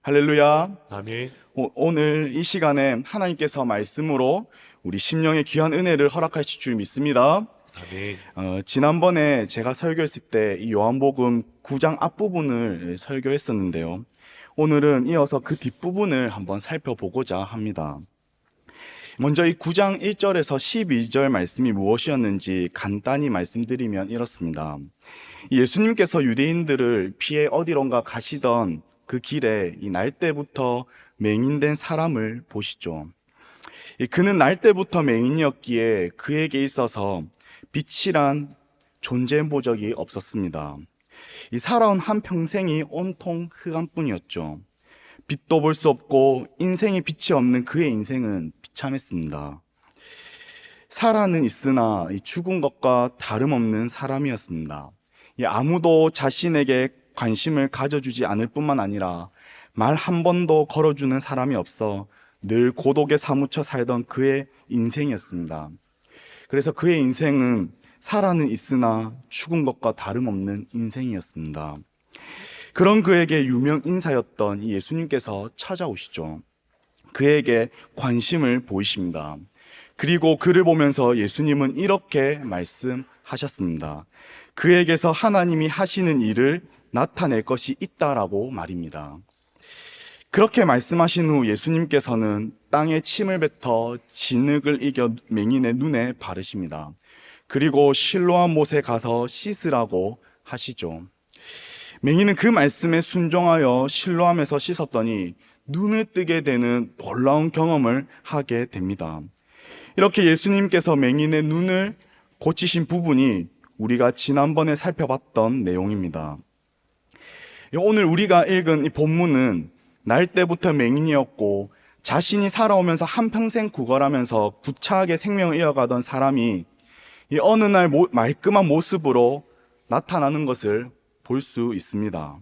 할렐루야. 아멘. 오늘 이 시간에 하나님께서 말씀으로 우리 심령의 귀한 은혜를 허락하실 줄 믿습니다. 지난번에 제가 설교했을 때 이 요한복음 9장 앞부분을 설교했었는데요. 오늘은 이어서 그 뒷부분을 한번 살펴보고자 합니다. 먼저 이 9장 1절에서 12절 말씀이 무엇이었는지 간단히 말씀드리면 이렇습니다. 예수님께서 유대인들을 피해 어디론가 가시던 그 길에 이 날 때부터 맹인된 사람을 보시죠. 그는 날 때부터 맹인이었기에 그에게 있어서 빛이란 존재 본 적이 없었습니다. 이 살아온 한 평생이 온통 흑암뿐이었죠. 빛도 볼 수 없고 인생에 빛이 없는 그의 인생은 비참했습니다. 살아는 있으나 죽은 것과 다름없는 사람이었습니다. 아무도 자신에게 관심을 가져주지 않을 뿐만 아니라 말 한 번도 걸어주는 사람이 없어 늘 고독에 사무쳐 살던 그의 인생이었습니다. 그래서 그의 인생은 살아는 있으나 죽은 것과 다름없는 인생이었습니다. 그런 그에게 유명 인사였던 예수님께서 찾아오시죠. 그에게 관심을 보이십니다. 그리고 그를 보면서 예수님은 이렇게 말씀하셨습니다. 그에게서 하나님이 하시는 일을 나타낼 것이 있다라고 말입니다. 그렇게 말씀하신 후 예수님께서는 땅에 침을 뱉어 진흙을 이겨 맹인의 눈에 바르십니다. 그리고 실로암 못에 가서 씻으라고 하시죠. 맹인은 그 말씀에 순종하여 실로암에서 씻었더니 눈을 뜨게 되는 놀라운 경험을 하게 됩니다. 이렇게 예수님께서 맹인의 눈을 고치신 부분이 우리가 지난번에 살펴봤던 내용입니다. 오늘 우리가 읽은 이 본문은 날 때부터 맹인이었고 자신이 살아오면서 한평생 구걸하면서 구차하게 생명을 이어가던 사람이 이 어느 날 말끔한 모습으로 나타나는 것을 볼 수 있습니다.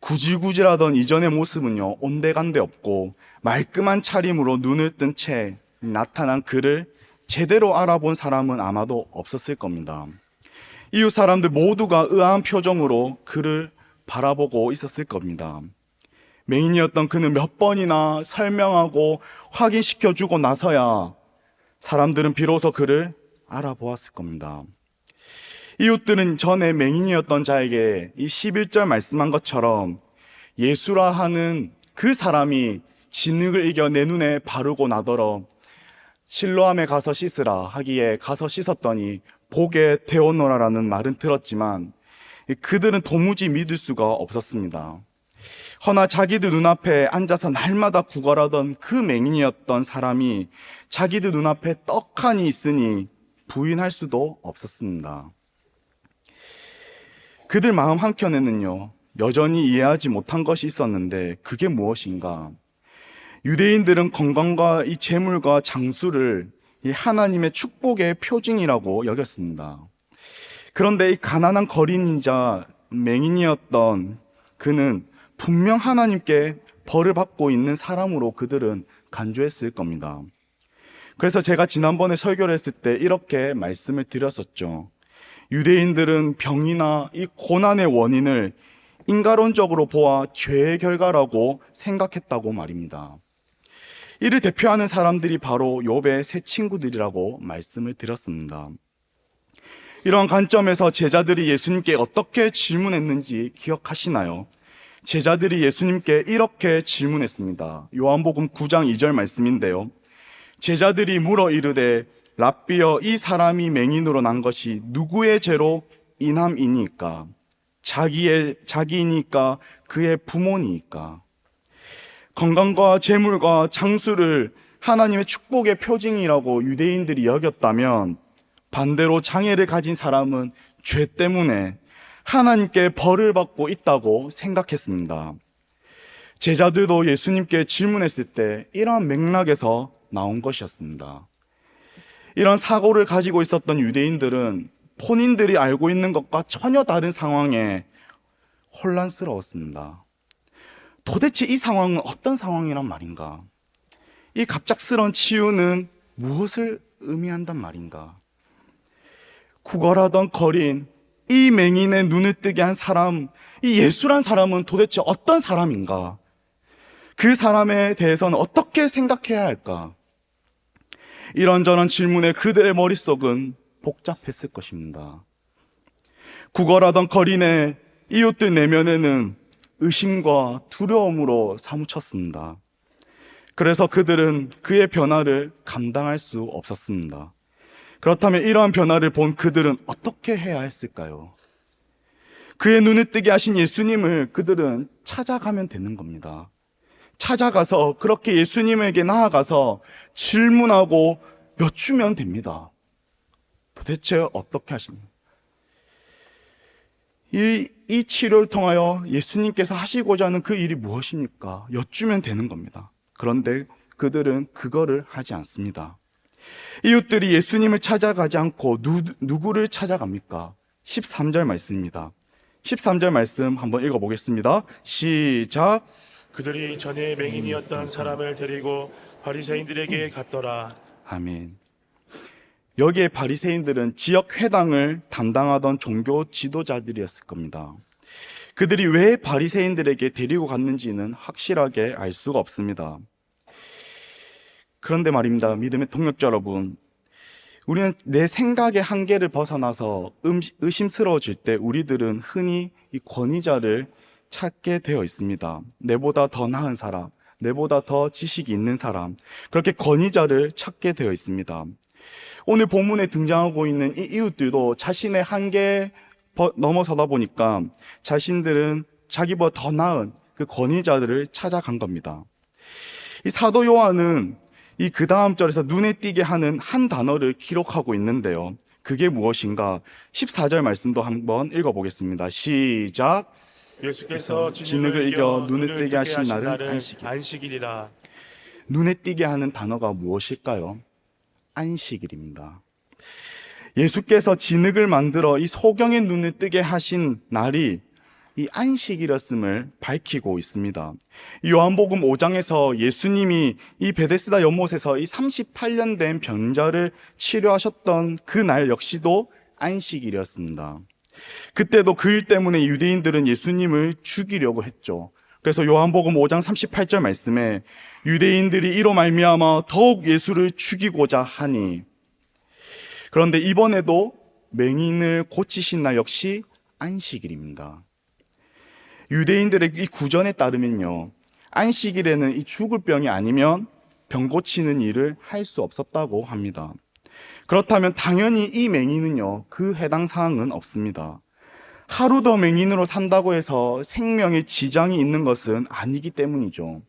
구질구질하던 이전의 모습은요, 온데간데 없고 말끔한 차림으로 눈을 뜬 채 나타난 그를 제대로 알아본 사람은 아마도 없었을 겁니다. 이웃 사람들 모두가 의아한 표정으로 그를 바라보고 있었을 겁니다. 맹인이었던 그는 몇 번이나 설명하고 확인시켜주고 나서야 사람들은 비로소 그를 알아보았을 겁니다. 이웃들은 전에 맹인이었던 자에게 이 11절 말씀한 것처럼 예수라 하는 그 사람이 진흙을 이겨 내 눈에 바르고 나더러 실로암에 가서 씻으라 하기에 가서 씻었더니 보게 되었노라라는 말은 들었지만 그들은 도무지 믿을 수가 없었습니다. 허나 자기들 눈앞에 앉아서 날마다 구걸하던 그 맹인이었던 사람이 자기들 눈앞에 떡하니 있으니 부인할 수도 없었습니다. 그들 마음 한켠에는요, 여전히 이해하지 못한 것이 있었는데 그게 무엇인가? 유대인들은 건강과 이 재물과 장수를 이 하나님의 축복의 표징이라고 여겼습니다. 그런데 이 가난한 거린이자 맹인이었던 그는 분명 하나님께 벌을 받고 있는 사람으로 그들은 간주했을 겁니다. 그래서 제가 지난번에 설교를 했을 때 이렇게 말씀을 드렸었죠. 유대인들은 병이나 이 고난의 원인을 인과론적으로 보아 죄의 결과라고 생각했다고 말입니다. 이를 대표하는 사람들이 바로 욥의 세 친구들이라고 말씀을 드렸습니다. 이런 관점에서 제자들이 예수님께 어떻게 질문했는지 기억하시나요? 제자들이 예수님께 이렇게 질문했습니다. 요한복음 9장 2절 말씀인데요. 제자들이 물어 이르되 랍비여, 이 사람이 맹인으로 난 것이 누구의 죄로 인함이니까? 자기이니까 그의 부모니까? 건강과 재물과 장수를 하나님의 축복의 표징이라고 유대인들이 여겼다면 반대로 장애를 가진 사람은 죄 때문에 하나님께 벌을 받고 있다고 생각했습니다. 제자들도 예수님께 질문했을 때 이러한 맥락에서 나온 것이었습니다. 이런 사고를 가지고 있었던 유대인들은 본인들이 알고 있는 것과 전혀 다른 상황에 혼란스러웠습니다. 도대체 이 상황은 어떤 상황이란 말인가? 이 갑작스러운 치유는 무엇을 의미한단 말인가? 구걸하던 거린 이 맹인의 눈을 뜨게 한 사람, 이 예수란 사람은 도대체 어떤 사람인가? 그 사람에 대해서는 어떻게 생각해야 할까? 이런저런 질문에 그들의 머릿속은 복잡했을 것입니다. 구걸하던 거린의 이웃들 내면에는 의심과 두려움으로 사무쳤습니다. 그래서 그들은 그의 변화를 감당할 수 없었습니다. 그렇다면 이러한 변화를 본 그들은 어떻게 해야 했을까요? 그의 눈을 뜨게 하신 예수님을 그들은 찾아가면 되는 겁니다. 찾아가서 그렇게 예수님에게 나아가서 질문하고 여쭈면 됩니다. 도대체 어떻게 하십니까? 이 치료를 통하여 예수님께서 하시고자 하는 그 일이 무엇입니까? 여쭈면 되는 겁니다. 그런데 그들은 그거를 하지 않습니다. 이웃들이 예수님을 찾아가지 않고 누구를 찾아갑니까? 13절 말씀입니다. 13절 말씀 한번 읽어보겠습니다. 시작. 그들이 전에 맹인이었던 사람을 데리고 바리새인들에게 갔더라. 아멘. 여기에 바리새인들은 지역 회당을 담당하던 종교 지도자들이었을 겁니다. 그들이 왜 바리새인들에게 데리고 갔는지는 확실하게 알 수가 없습니다. 그런데 말입니다, 믿음의 동역자 여러분, 우리는 내 생각의 한계를 벗어나서 의심스러워질 때 우리들은 흔히 이 권위자를 찾게 되어 있습니다. 내보다 더 나은 사람, 내보다 더 지식이 있는 사람, 그렇게 권위자를 찾게 되어 있습니다. 오늘 본문에 등장하고 있는 이 이웃들도 자신의 한계에 넘어서다 보니까 자신들은 자기보다 더 나은 그 권위자들을 찾아간 겁니다. 이 사도 요한은 이 그 다음 절에서 눈에 띄게 하는 한 단어를 기록하고 있는데요. 그게 무엇인가? 14절 말씀도 한번 읽어보겠습니다. 시작. 예수께서 진흙을 이겨 눈을 뜨게 하신 날은 안식일이라. 눈에 띄게 하는 단어가 무엇일까요? 안식일입니다. 예수께서 진흙을 만들어 이 소경의 눈을 뜨게 하신 날이 이 안식일이었음을 밝히고 있습니다. 요한복음 5장에서 예수님이 이 베데스다 연못에서 이 38년 된 병자를 치료하셨던 그 날 역시도 안식일이었습니다. 그때도 그 일 때문에 유대인들은 예수님을 죽이려고 했죠. 그래서 요한복음 5장 38절 말씀에 유대인들이 이로 말미암아 더욱 예수를 죽이고자 하니, 그런데 이번에도 맹인을 고치신 날 역시 안식일입니다. 유대인들의 이 구전에 따르면요, 안식일에는 이 죽을 병이 아니면 병 고치는 일을 할 수 없었다고 합니다. 그렇다면 당연히 이 맹인은요, 그 해당 사항은 없습니다. 하루 더 맹인으로 산다고 해서 생명에 지장이 있는 것은 아니기 때문이죠.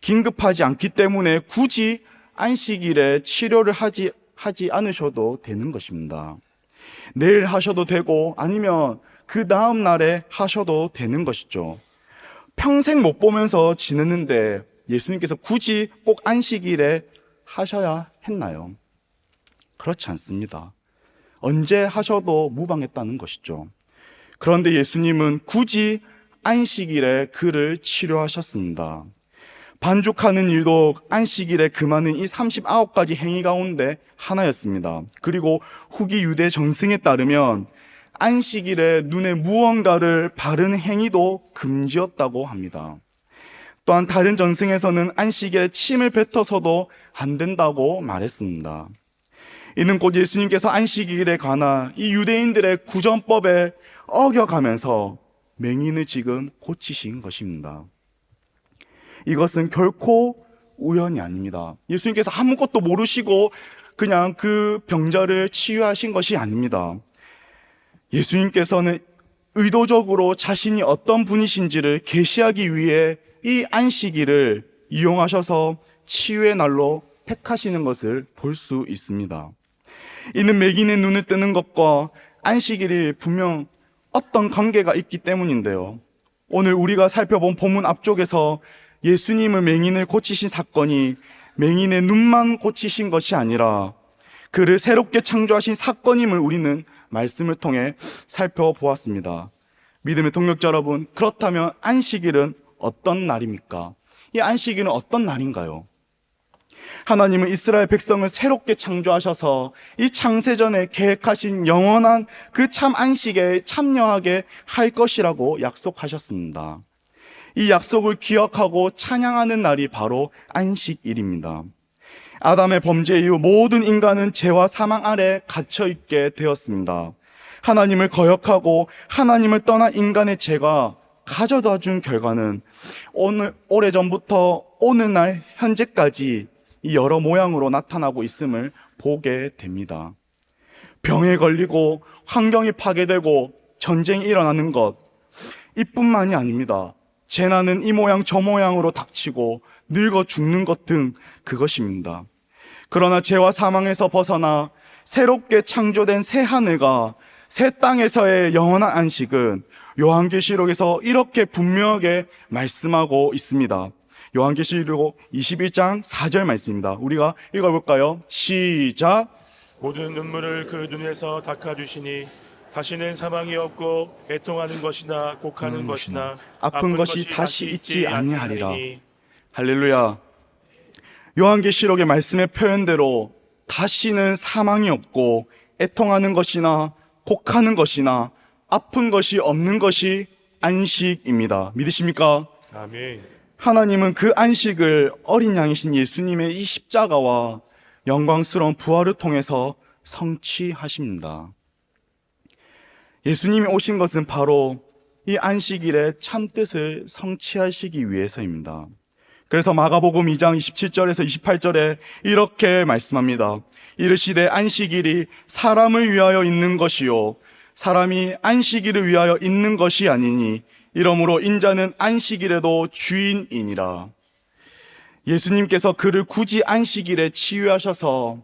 긴급하지 않기 때문에 굳이 안식일에 치료를 하지 않으셔도 되는 것입니다. 내일 하셔도 되고 아니면 그 다음 날에 하셔도 되는 것이죠. 평생 못 보면서 지냈는데 예수님께서 굳이 꼭 안식일에 하셔야 했나요? 그렇지 않습니다. 언제 하셔도 무방했다는 것이죠. 그런데 예수님은 굳이 안식일에 그를 치료하셨습니다. 반죽하는 일도 안식일에 금하는 이 39가지 행위 가운데 하나였습니다. 그리고 후기 유대 정승에 따르면 안식일에 눈에 무언가를 바르는 행위도 금지였다고 합니다. 또한 다른 전승에서는 안식일에 침을 뱉어서도 안 된다고 말했습니다. 이는 곧 예수님께서 안식일에 관한 이 유대인들의 구전법에 어겨가면서 맹인을 지금 고치신 것입니다. 이것은 결코 우연이 아닙니다. 예수님께서 아무것도 모르시고 그냥 그 병자를 치유하신 것이 아닙니다. 예수님께서는 의도적으로 자신이 어떤 분이신지를 계시하기 위해 이 안식일을 이용하셔서 치유의 날로 택하시는 것을 볼 수 있습니다. 이는 맹인의 눈을 뜨는 것과 안식일이 분명 어떤 관계가 있기 때문인데요. 오늘 우리가 살펴본 본문 앞쪽에서 예수님은 맹인을 고치신 사건이 맹인의 눈만 고치신 것이 아니라 그를 새롭게 창조하신 사건임을 우리는 말씀을 통해 살펴보았습니다. 믿음의 동역자 여러분, 그렇다면 안식일은 어떤 날입니까? 이 안식일은 어떤 날인가요? 하나님은 이스라엘 백성을 새롭게 창조하셔서 이 창세전에 계획하신 영원한 그 참 안식에 참여하게 할 것이라고 약속하셨습니다. 이 약속을 기억하고 찬양하는 날이 바로 안식일입니다. 아담의 범죄 이후 모든 인간은 죄와 사망 아래 갇혀 있게 되었습니다. 하나님을 거역하고 하나님을 떠난 인간의 죄가 가져다 준 결과는 오래전부터 오늘날 현재까지 이 여러 모양으로 나타나고 있음을 보게 됩니다. 병에 걸리고 환경이 파괴되고 전쟁이 일어나는 것, 이뿐만이 아닙니다. 재난은 이 모양 저 모양으로 닥치고 늙어 죽는 것 등 그것입니다. 그러나 죄와 사망에서 벗어나 새롭게 창조된 새 하늘과 새 땅에서의 영원한 안식은 요한계시록에서 이렇게 분명하게 말씀하고 있습니다. 요한계시록 21장 4절 말씀입니다. 우리가 읽어볼까요? 시작. 모든 눈물을 그 눈에서 닦아주시니 다시는 사망이 없고 애통하는 것이나 곡하는 것이나 아픈 것이 다시 있지 아니하리라. 할렐루야. 요한계시록의 말씀의 표현대로 다시는 사망이 없고 애통하는 것이나 곡하는 것이나 아픈 것이 없는 것이 안식입니다. 믿으십니까? 아멘. 하나님은 그 안식을 어린 양이신 예수님의 이 십자가와 영광스러운 부활을 통해서 성취하십니다. 예수님이 오신 것은 바로 이 안식일의 참뜻을 성취하시기 위해서입니다. 그래서 마가복음 2장 27절에서 28절에 이렇게 말씀합니다. 이르시되 안식일이 사람을 위하여 있는 것이요 사람이 안식일을 위하여 있는 것이 아니니 이러므로 인자는 안식일에도 주인이니라. 예수님께서 그를 굳이 안식일에 치유하셔서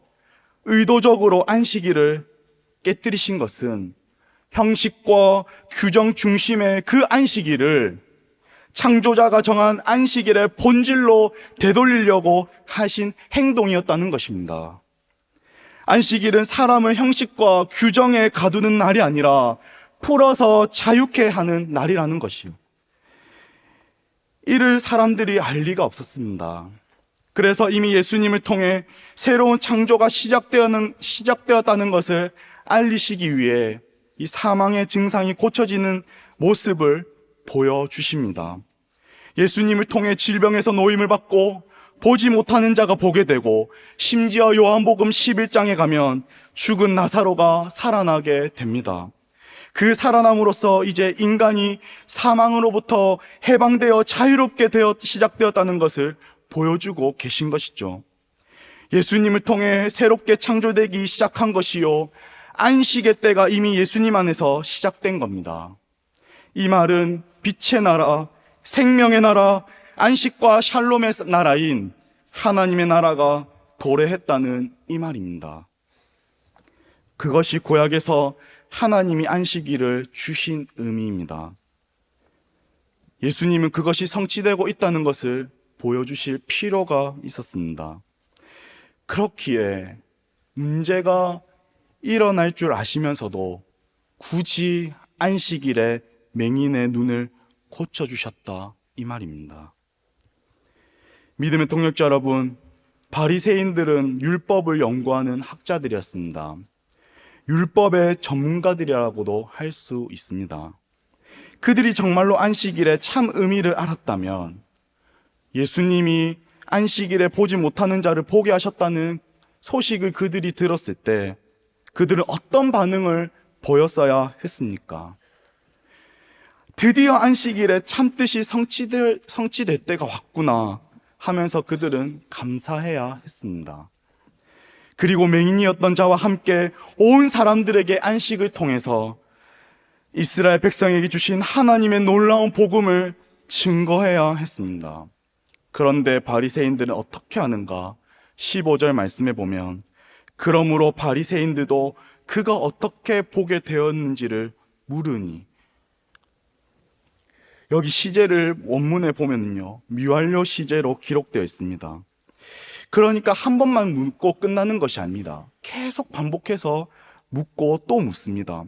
의도적으로 안식일을 깨뜨리신 것은 형식과 규정 중심의 그 안식일을 창조자가 정한 안식일의 본질로 되돌리려고 하신 행동이었다는 것입니다. 안식일은 사람을 형식과 규정에 가두는 날이 아니라 풀어서 자유케 하는 날이라는 것이요. 이를 사람들이 알 리가 없었습니다. 그래서 이미 예수님을 통해 새로운 창조가 시작되었다는 것을 알리시기 위해 이 사망의 증상이 고쳐지는 모습을 보여주십니다. 예수님을 통해 질병에서 노임을 받고 보지 못하는 자가 보게 되고 심지어 요한복음 11장에 가면 죽은 나사로가 살아나게 됩니다. 그 살아남으로써 이제 인간이 사망으로부터 해방되어 자유롭게 시작되었다는 것을 보여주고 계신 것이죠. 예수님을 통해 새롭게 창조되기 시작한 것이요 안식의 때가 이미 예수님 안에서 시작된 겁니다. 이 말은 빛의 나라, 생명의 나라, 안식과 샬롬의 나라인 하나님의 나라가 도래했다는 이 말입니다. 그것이 구약에서 하나님이 안식일을 주신 의미입니다. 예수님은 그것이 성취되고 있다는 것을 보여주실 필요가 있었습니다. 그렇기에 문제가 일어날 줄 아시면서도 굳이 안식일에 맹인의 눈을 고쳐주셨다 이 말입니다. 믿음의 동역자 여러분, 바리새인들은 율법을 연구하는 학자들이었습니다. 율법의 전문가들이라고도 할 수 있습니다. 그들이 정말로 안식일의 참 의미를 알았다면 예수님이 안식일에 보지 못하는 자를 보게 하셨다는 소식을 그들이 들었을 때 그들은 어떤 반응을 보였어야 했습니까? 드디어 안식일에 참뜻이 성취될 때가 왔구나 하면서 그들은 감사해야 했습니다. 그리고 맹인이었던 자와 함께 온 사람들에게 안식을 통해서 이스라엘 백성에게 주신 하나님의 놀라운 복음을 증거해야 했습니다. 그런데 바리새인들은 어떻게 하는가? 15절 말씀에 보면 그러므로 바리새인들도 그가 어떻게 보게 되었는지를 물으니, 여기 시제를 원문에 보면요 미완료 시제로 기록되어 있습니다. 그러니까 한 번만 묻고 끝나는 것이 아닙니다. 계속 반복해서 묻고 또 묻습니다.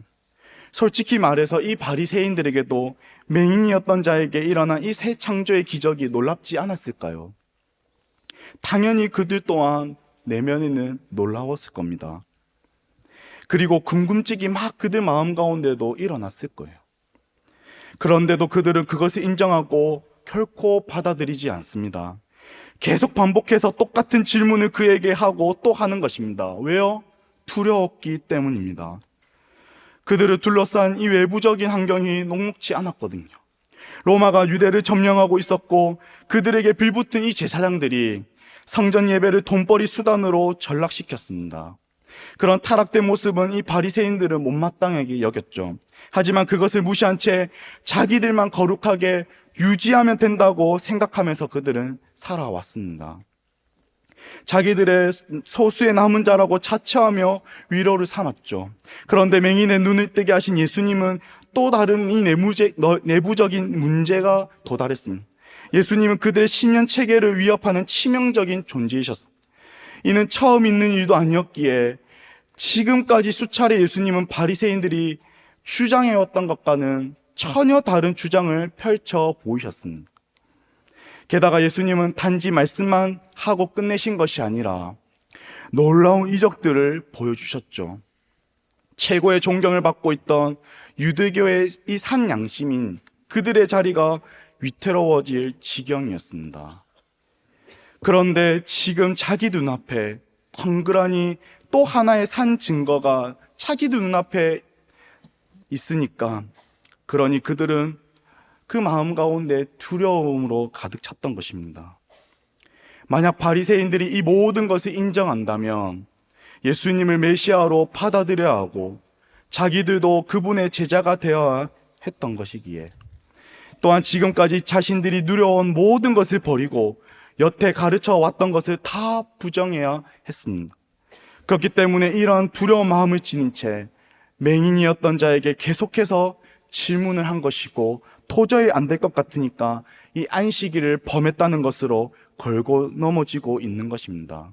솔직히 말해서 이 바리새인들에게도 맹인이었던 자에게 일어난 이 새 창조의 기적이 놀랍지 않았을까요? 당연히 그들 또한 내면에는 놀라웠을 겁니다. 그리고 궁금증이 막 그들 마음 가운데도 일어났을 거예요. 그런데도 그들은 그것을 인정하고 결코 받아들이지 않습니다. 계속 반복해서 똑같은 질문을 그에게 하고 또 하는 것입니다. 왜요? 두려웠기 때문입니다. 그들을 둘러싼 이 외부적인 환경이 녹록지 않았거든요. 로마가 유대를 점령하고 있었고 그들에게 빌붙은 이 제사장들이 성전 예배를 돈벌이 수단으로 전락시켰습니다. 그런 타락된 모습은 이 바리새인들은 못마땅하게 여겼죠. 하지만 그것을 무시한 채 자기들만 거룩하게 유지하면 된다고 생각하면서 그들은 살아왔습니다. 자기들의 소수의 남은 자라고 자처하며 위로를 삼았죠. 그런데 맹인의 눈을 뜨게 하신 예수님은 또 다른 이 내부적인 문제가 도달했습니다. 예수님은 그들의 신념 체계를 위협하는 치명적인 존재이셨습니다. 이는 처음 있는 일도 아니었기에 지금까지 수차례 예수님은 바리새인들이 주장해왔던 것과는 전혀 다른 주장을 펼쳐 보이셨습니다. 게다가 예수님은 단지 말씀만 하고 끝내신 것이 아니라 놀라운 이적들을 보여주셨죠. 최고의 존경을 받고 있던 유대교의 이 산 양심인 그들의 자리가 위태로워질 지경이었습니다. 그런데 지금 자기 눈앞에 덩그러니 또 하나의 산 증거가 자기 눈앞에 있으니까, 그러니 그들은 그 마음 가운데 두려움으로 가득 찼던 것입니다. 만약 바리새인들이 이 모든 것을 인정한다면 예수님을 메시아로 받아들여야 하고 자기들도 그분의 제자가 되어야 했던 것이기에, 또한 지금까지 자신들이 누려온 모든 것을 버리고 여태 가르쳐 왔던 것을 다 부정해야 했습니다. 그렇기 때문에 이런 두려운 마음을 지닌 채 맹인이었던 자에게 계속해서 질문을 한 것이고, 도저히 안 될 것 같으니까 이 안식일을 범했다는 것으로 걸고 넘어지고 있는 것입니다.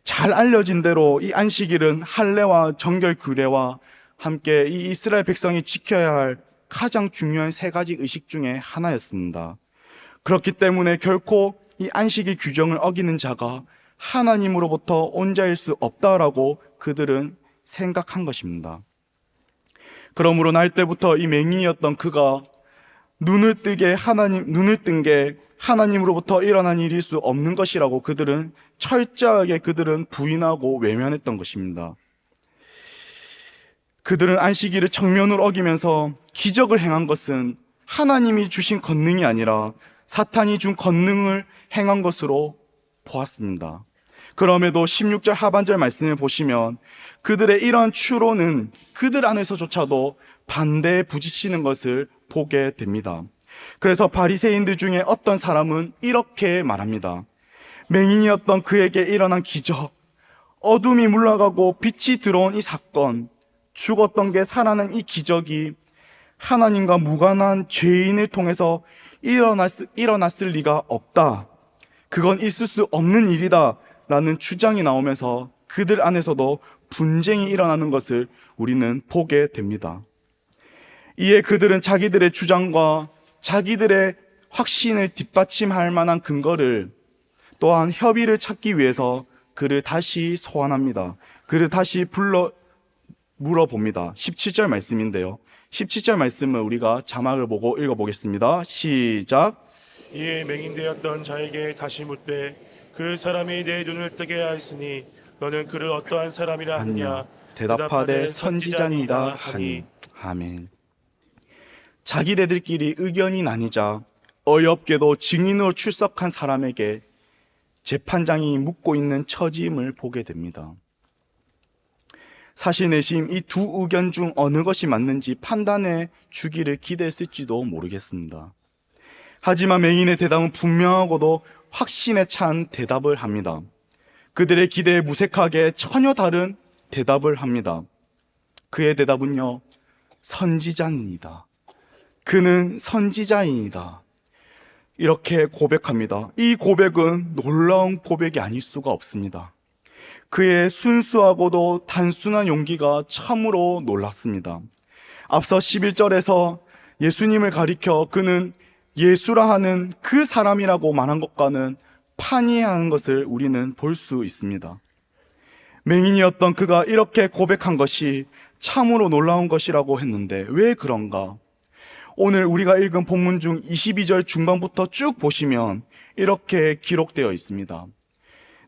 잘 알려진 대로 이 안식일은 할례와 정결 규례와 함께 이 이스라엘 백성이 지켜야 할 가장 중요한 세 가지 의식 중에 하나였습니다. 그렇기 때문에 결코 이 안식일 규정을 어기는 자가 하나님으로부터 온 자일 수 없다라고 그들은 생각한 것입니다. 그러므로 날 때부터 이 맹인이었던 그가 눈을 뜬 게 하나님으로부터 일어난 일일 수 없는 것이라고 그들은 철저하게 부인하고 외면했던 것입니다. 그들은 안식일을 정면으로 어기면서 기적을 행한 것은 하나님이 주신 권능이 아니라 사탄이 준 권능을 행한 것으로 보았습니다. 그럼에도 16절 하반절 말씀을 보시면 그들의 이러한 추론은 그들 안에서조차도 반대에 부딪히는 것을 보게 됩니다. 그래서 바리새인들 중에 어떤 사람은 이렇게 말합니다. 맹인이었던 그에게 일어난 기적, 어둠이 물러가고 빛이 들어온 이 사건, 죽었던 게 살아난 이 기적이 하나님과 무관한 죄인을 통해서 일어났을 리가 없다. 그건 있을 수 없는 일이다 라는 주장이 나오면서 그들 안에서도 분쟁이 일어나는 것을 우리는 보게 됩니다. 이에 그들은 자기들의 주장과 자기들의 확신을 뒷받침할 만한 근거를, 또한 협의를 찾기 위해서 그를 다시 소환합니다. 그를 다시 물어봅니다. 17절 말씀인데요. 17절 말씀을 우리가 자막을 보고 읽어보겠습니다. 시작. 이에 맹인되었던 자에게 다시 묻되 그 사람이 내 눈을 뜨게 하였으니 너는 그를 어떠한 사람이라 하느냐. 대답하되 선지자니이다 하니. 아멘. 자기네들끼리 의견이 나뉘자 어이없게도 증인으로 출석한 사람에게 재판장이 묻고 있는 처지임을 보게 됩니다. 사실 내심 이 두 의견 중 어느 것이 맞는지 판단해 주기를 기대했을지도 모르겠습니다. 하지만 맹인의 대답은 분명하고도 확신에 찬 대답을 합니다. 그들의 기대에 무색하게 전혀 다른 대답을 합니다. 그의 대답은요, 선지자입니다. 그는 선지자입니다. 이렇게 고백합니다. 이 고백은 놀라운 고백이 아닐 수가 없습니다. 그의 순수하고도 단순한 용기가 참으로 놀랐습니다. 앞서 11절에서 예수님을 가리켜 그는 예수라 하는 그 사람이라고 말한 것과는 판이하는 것을 우리는 볼 수 있습니다. 맹인이었던 그가 이렇게 고백한 것이 참으로 놀라운 것이라고 했는데 왜 그런가? 오늘 우리가 읽은 본문 중 22절 중반부터 쭉 보시면 이렇게 기록되어 있습니다.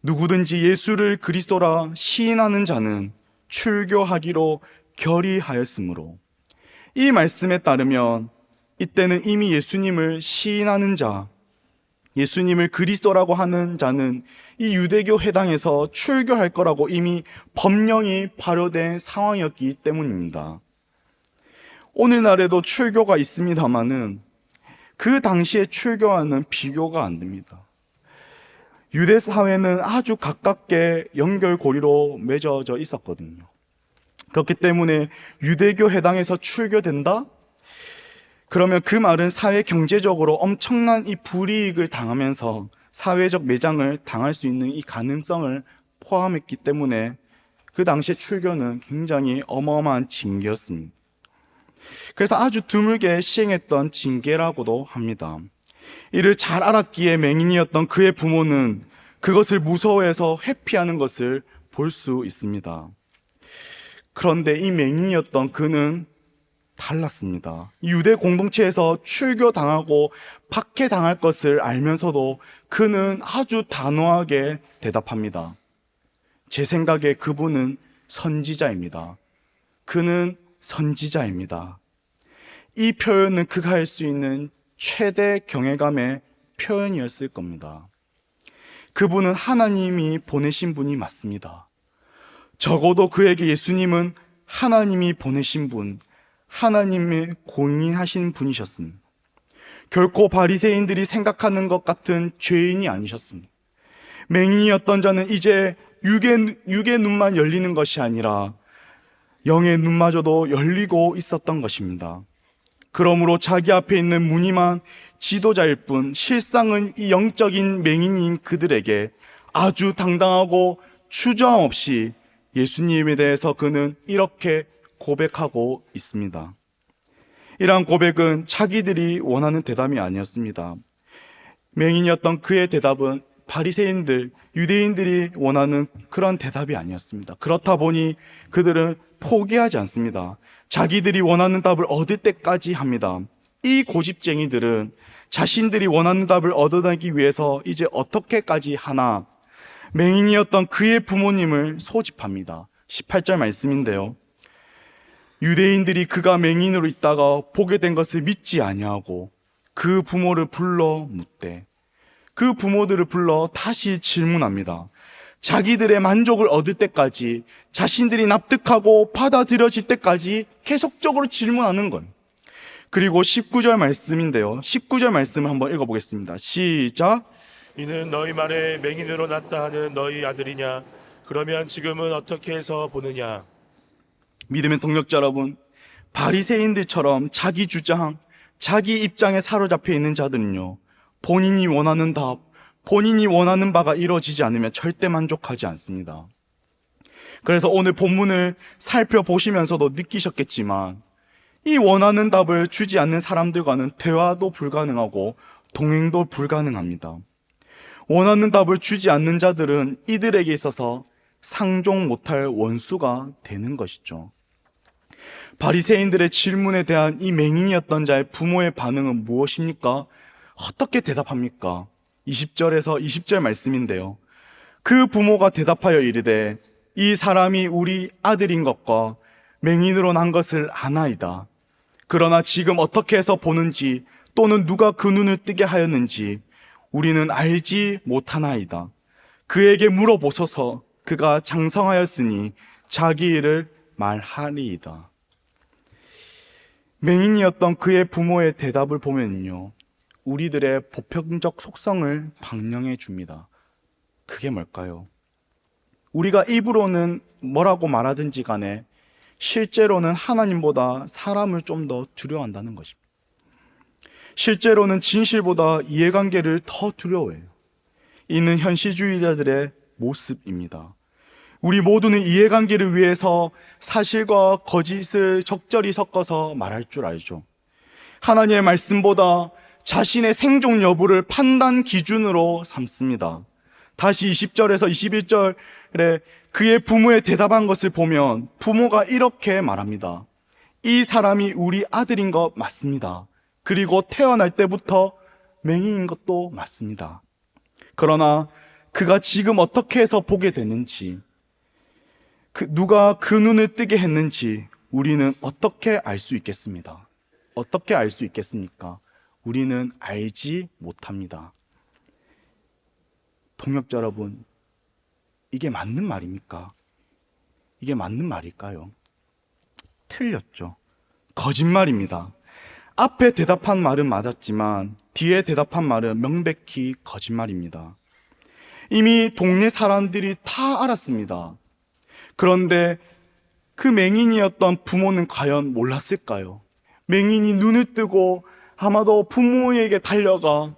누구든지 예수를 그리스도라 시인하는 자는 출교하기로 결의하였으므로. 이 말씀에 따르면 이때는 이미 예수님을 시인하는 자, 예수님을 그리스도라고 하는 자는 이 유대교 회당에서 출교할 거라고 이미 법령이 발효된 상황이었기 때문입니다. 오늘날에도 출교가 있습니다마는 그 당시에 출교와는 비교가 안 됩니다. 유대 사회는 아주 가깝게 연결고리로 맺어져 있었거든요. 그렇기 때문에 유대교 회당에서 출교된다? 그러면 그 말은 사회 경제적으로 엄청난 이 불이익을 당하면서 사회적 매장을 당할 수 있는 이 가능성을 포함했기 때문에 그 당시에 출교는 굉장히 어마어마한 징계였습니다. 그래서 아주 드물게 시행했던 징계라고도 합니다. 이를 잘 알았기에 맹인이었던 그의 부모는 그것을 무서워해서 회피하는 것을 볼 수 있습니다. 그런데 이 맹인이었던 그는 달랐습니다. 유대 공동체에서 출교당하고 박해당할 것을 알면서도 그는 아주 단호하게 대답합니다. 제 생각에 그분은 선지자입니다. 그는 선지자입니다. 이 표현은 그가 할 수 있는 최대 경외감의 표현이었을 겁니다. 그분은 하나님이 보내신 분이 맞습니다. 적어도 그에게 예수님은 하나님이 보내신 분, 하나님의 공인하신 분이셨습니다. 결코 바리새인들이 생각하는 것 같은 죄인이 아니셨습니다. 맹인이었던 자는 이제 육의 눈만 열리는 것이 아니라 영의 눈마저도 열리고 있었던 것입니다. 그러므로 자기 앞에 있는 무늬만 지도자일 뿐 실상은 이 영적인 맹인인 그들에게 아주 당당하고 추저함 없이 예수님에 대해서 그는 이렇게 고백하고 있습니다. 이러한 고백은 자기들이 원하는 대답이 아니었습니다. 맹인이었던 그의 대답은 바리새인들, 유대인들이 원하는 그런 대답이 아니었습니다. 그렇다 보니 그들은 포기하지 않습니다. 자기들이 원하는 답을 얻을 때까지 합니다. 이 고집쟁이들은 자신들이 원하는 답을 얻어내기 위해서 이제 어떻게까지 하나, 맹인이었던 그의 부모님을 소집합니다. 18절 말씀인데요. 유대인들이 그가 맹인으로 있다가 보게 된 것을 믿지 아니하고 그 부모를 불러 묻되, 그 부모들을 불러 다시 질문합니다. 자기들의 만족을 얻을 때까지, 자신들이 납득하고 받아들여질 때까지 계속적으로 질문하는 것. 그리고 19절 말씀인데요. 19절 말씀을 한번 읽어보겠습니다. 시작. 이는 너희 말에 맹인으로 났다 하는 너희 아들이냐? 그러면 지금은 어떻게 해서 보느냐? 믿음의 동력자 여러분, 바리새인들처럼 자기 주장, 자기 입장에 사로잡혀 있는 자들은요, 본인이 원하는 답, 본인이 원하는 바가 이루어지지 않으면 절대 만족하지 않습니다. 그래서 오늘 본문을 살펴보시면서도 느끼셨겠지만 이 원하는 답을 주지 않는 사람들과는 대화도 불가능하고 동행도 불가능합니다. 원하는 답을 주지 않는 자들은 이들에게 있어서 상종 못할 원수가 되는 것이죠. 바리새인들의 질문에 대한 이 맹인이었던 자의 부모의 반응은 무엇입니까? 어떻게 대답합니까? 20절에서 20절 말씀인데요. 그 부모가 대답하여 이르되 이 사람이 우리 아들인 것과 맹인으로 난 것을 아나이다. 그러나 지금 어떻게 해서 보는지 또는 누가 그 눈을 뜨게 하였는지 우리는 알지 못하나이다. 그에게 물어보소서. 그가 장성하였으니 자기 일을 말하리이다. 맹인이었던 그의 부모의 대답을 보면요, 우리들의 보편적 속성을 방영해 줍니다. 그게 뭘까요? 우리가 입으로는 뭐라고 말하든지 간에 실제로는 하나님보다 사람을 좀 더 두려워한다는 것입니다. 실제로는 진실보다 이해관계를 더 두려워해요. 이는 현실주의자들의 모습입니다. 우리 모두는 이해관계를 위해서 사실과 거짓을 적절히 섞어서 말할 줄 알죠. 하나님의 말씀보다 자신의 생존 여부를 판단 기준으로 삼습니다. 다시 20절에서 21절에 그의 부모의 대답한 것을 보면 부모가 이렇게 말합니다. 이 사람이 우리 아들인 것 맞습니다. 그리고 태어날 때부터 맹인인 것도 맞습니다. 그러나 그가 지금 어떻게 해서 보게 됐는지, 누가 그 눈을 뜨게 했는지 우리는 어떻게 알 수 있겠습니다. 어떻게 알 수 있겠습니까? 우리는 알지 못합니다. 동역자 여러분, 이게 맞는 말입니까? 이게 맞는 말일까요? 틀렸죠. 거짓말입니다. 앞에 대답한 말은 맞았지만 뒤에 대답한 말은 명백히 거짓말입니다. 이미 동네 사람들이 다 알았습니다. 그런데 그 맹인이었던 부모는 과연 몰랐을까요? 맹인이 눈을 뜨고 아마도 부모에게 달려가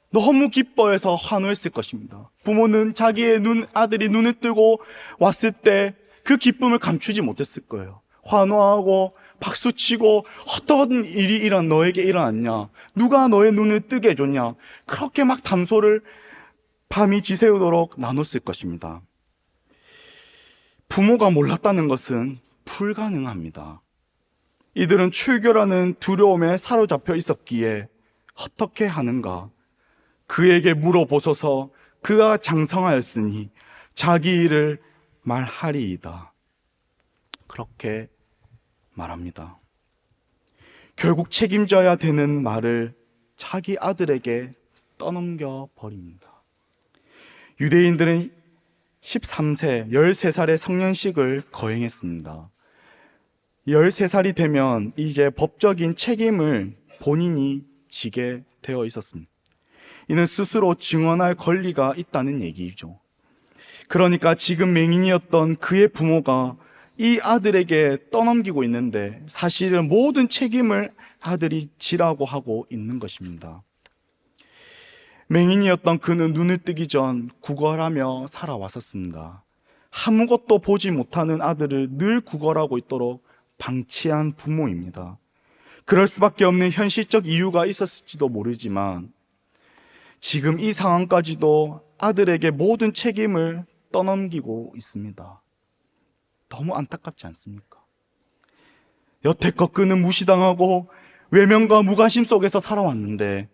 너무 기뻐해서 환호했을 것입니다. 부모는 자기의 아들이 눈을 뜨고 왔을 때 그 기쁨을 감추지 못했을 거예요. 환호하고 박수치고 어떤 일이 너에게 일어났냐? 누가 너의 눈을 뜨게 해줬냐? 그렇게 막 담소를 밤이 지새우도록 나눴을 것입니다. 부모가 몰랐다는 것은 불가능합니다. 이들은 출교라는 두려움에 사로잡혀 있었기에 어떻게 하는가? 그에게 물어보소서. 그가 장성하였으니 자기 일을 말하리이다. 그렇게 말합니다. 결국 책임져야 되는 말을 자기 아들에게 떠넘겨 버립니다. 유대인들은 13세, 13살의 성년식을 거행했습니다. 13살이 되면 이제 법적인 책임을 본인이 지게 되어 있었습니다. 이는 스스로 증언할 권리가 있다는 얘기죠. 그러니까 지금 맹인이었던 그의 부모가 이 아들에게 떠넘기고 있는데 사실은 모든 책임을 아들이 지라고 하고 있는 것입니다. 맹인이었던 그는 눈을 뜨기 전 구걸하며 살아왔었습니다. 아무것도 보지 못하는 아들을 늘 구걸하고 있도록 방치한 부모입니다. 그럴 수밖에 없는 현실적 이유가 있었을지도 모르지만 지금 이 상황까지도 아들에게 모든 책임을 떠넘기고 있습니다. 너무 안타깝지 않습니까? 여태껏 그는 무시당하고 외면과 무관심 속에서 살아왔는데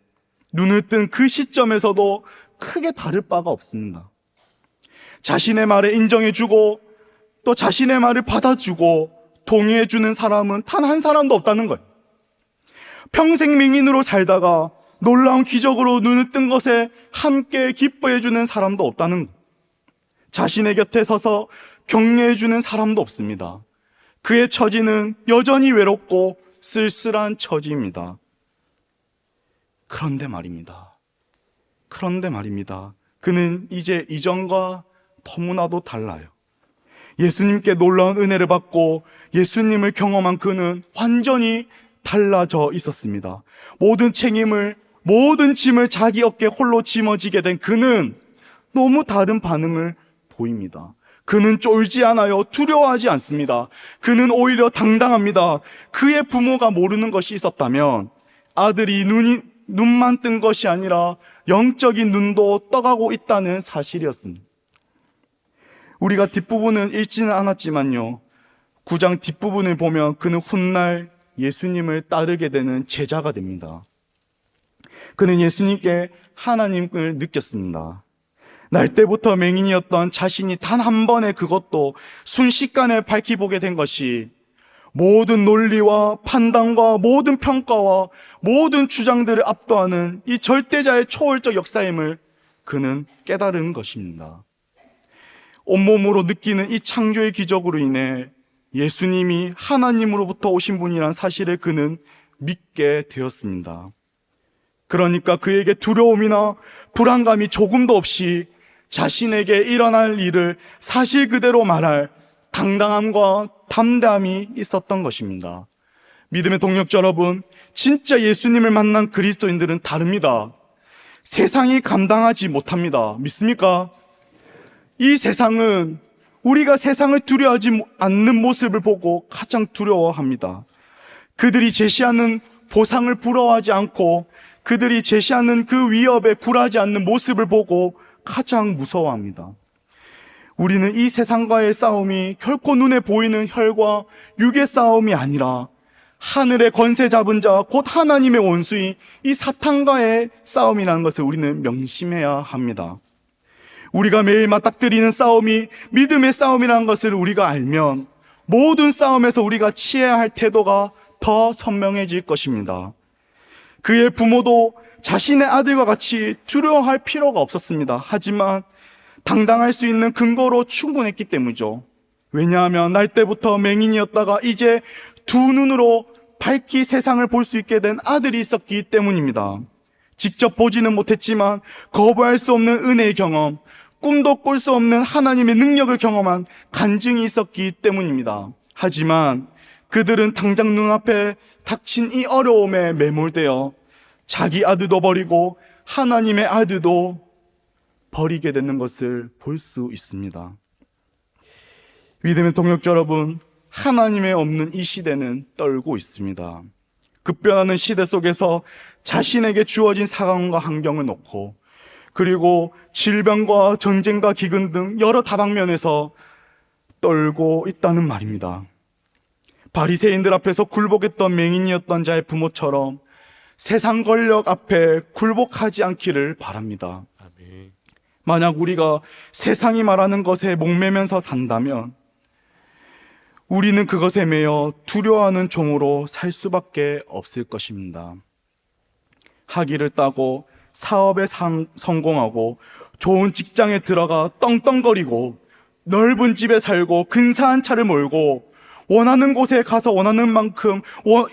눈을 뜬 그 시점에서도 크게 다를 바가 없습니다. 자신의 말에 인정해주고 또 자신의 말을 받아주고 동의해주는 사람은 단 한 사람도 없다는 거예요. 평생 맹인으로 살다가 놀라운 기적으로 눈을 뜬 것에 함께 기뻐해주는 사람도 없다는 거예요. 자신의 곁에 서서 격려해주는 사람도 없습니다. 그의 처지는 여전히 외롭고 쓸쓸한 처지입니다. 그런데 말입니다. 그는 이제 이전과 너무나도 달라요. 예수님께 놀라운 은혜를 받고 예수님을 경험한 그는 완전히 달라져 있었습니다. 모든 책임을, 모든 짐을 자기 어깨에 홀로 짊어지게 된 그는 너무 다른 반응을 보입니다. 그는 쫄지 않아요. 두려워하지 않습니다. 그는 오히려 당당합니다. 그의 부모가 모르는 것이 있었다면 아들이 눈만 뜬 것이 아니라 영적인 눈도 떠가고 있다는 사실이었습니다. 우리가 뒷부분은 읽지는 않았지만요, 9장 뒷부분을 보면 그는 훗날 예수님을 따르게 되는 제자가 됩니다. 그는 예수님께 하나님을 느꼈습니다. 날 때부터 맹인이었던 자신이 단 한 번의 그것도 순식간에 밝히보게 된 것이 모든 논리와 판단과 모든 평가와 모든 주장들을 압도하는 이 절대자의 초월적 역사임을 그는 깨달은 것입니다. 온몸으로 느끼는 이 창조의 기적으로 인해 예수님이 하나님으로부터 오신 분이란 사실을 그는 믿게 되었습니다. 그러니까 그에게 두려움이나 불안감이 조금도 없이 자신에게 일어날 일을 사실 그대로 말할 당당함과 담대함이 있었던 것입니다. 믿음의 동역자 여러분, 진짜 예수님을 만난 그리스도인들은 다릅니다. 세상이 감당하지 못합니다. 믿습니까? 이 세상은 우리가 세상을 두려워하지 않는 모습을 보고 가장 두려워합니다. 그들이 제시하는 보상을 부러워하지 않고 그들이 제시하는 그 위협에 굴하지 않는 모습을 보고 가장 무서워합니다. 우리는 이 세상과의 싸움이 결코 눈에 보이는 혈과 육의 싸움이 아니라 하늘의 권세 잡은 자, 곧 하나님의 원수인 이 사탄과의 싸움이라는 것을 우리는 명심해야 합니다. 우리가 매일 맞닥뜨리는 싸움이 믿음의 싸움이라는 것을 우리가 알면 모든 싸움에서 우리가 취해야 할 태도가 더 선명해질 것입니다. 그의 부모도 자신의 아들과 같이 두려워할 필요가 없었습니다. 하지만 당당할 수 있는 근거로 충분했기 때문이죠. 왜냐하면 날 때부터 맹인이었다가 이제 두 눈으로 밝히 세상을 볼 수 있게 된 아들이 있었기 때문입니다. 직접 보지는 못했지만 거부할 수 없는 은혜의 경험, 꿈도 꿀 수 없는 하나님의 능력을 경험한 간증이 있었기 때문입니다. 하지만 그들은 당장 눈앞에 닥친 이 어려움에 매몰되어 자기 아들도 버리고 하나님의 아들도 버리게 되는 것을 볼 수 있습니다. 믿음의 동역자 여러분, 하나님의 없는 이 시대는 떨고 있습니다. 급변하는 시대 속에서 자신에게 주어진 상황과 환경을 놓고, 그리고 질병과 전쟁과 기근 등 여러 다방면에서 떨고 있다는 말입니다. 바리새인들 앞에서 굴복했던 맹인이었던 자의 부모처럼 세상 권력 앞에 굴복하지 않기를 바랍니다. 아멘. 만약 우리가 세상이 말하는 것에 목매면서 산다면 우리는 그것에 매여 두려워하는 종으로 살 수밖에 없을 것입니다. 학위를 따고 사업에 성공하고 좋은 직장에 들어가 떵떵거리고 넓은 집에 살고 근사한 차를 몰고 원하는 곳에 가서 원하는 만큼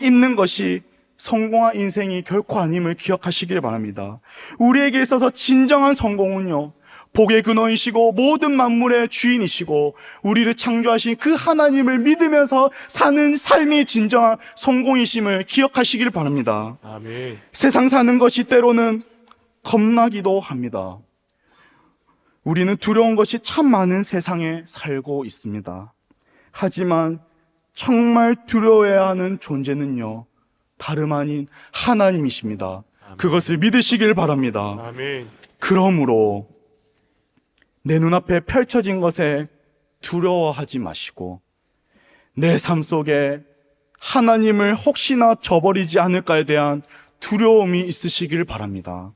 입는 것이 성공한 인생이 결코 아님을 기억하시길 바랍니다. 우리에게 있어서 진정한 성공은요, 복의 근원이시고 모든 만물의 주인이시고 우리를 창조하신 그 하나님을 믿으면서 사는 삶이 진정한 성공이심을 기억하시길 바랍니다. 아멘. 세상 사는 것이 때로는 겁나기도 합니다. 우리는 두려운 것이 참 많은 세상에 살고 있습니다. 하지만 정말 두려워해야 하는 존재는요, 다름 아닌 하나님이십니다. 그것을 믿으시길 바랍니다. 아멘. 그러므로 내 눈앞에 펼쳐진 것에 두려워하지 마시고 내 삶 속에 하나님을 혹시나 저버리지 않을까에 대한 두려움이 있으시길 바랍니다.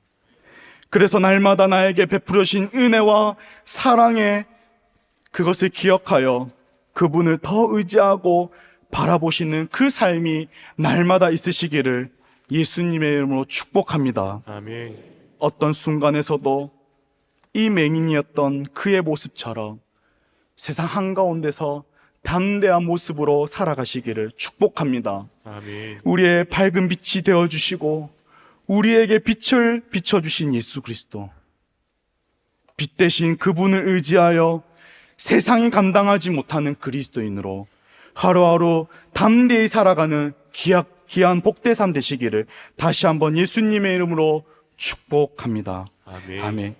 그래서 날마다 나에게 베풀어 주신 은혜와 사랑에 그것을 기억하여 그분을 더 의지하고 바라보시는 그 삶이 날마다 있으시기를 예수님의 이름으로 축복합니다. 아멘. 어떤 순간에서도 이 맹인이었던 그의 모습처럼 세상 한가운데서 담대한 모습으로 살아가시기를 축복합니다. 아멘. 우리의 밝은 빛이 되어주시고 우리에게 빛을 비춰주신 예수 그리스도, 빛 대신 그분을 의지하여 세상이 감당하지 못하는 그리스도인으로 하루하루 담대히 살아가는 귀한 복된 삶 되시기를 다시 한번 예수님의 이름으로 축복합니다. 아멘. 아멘.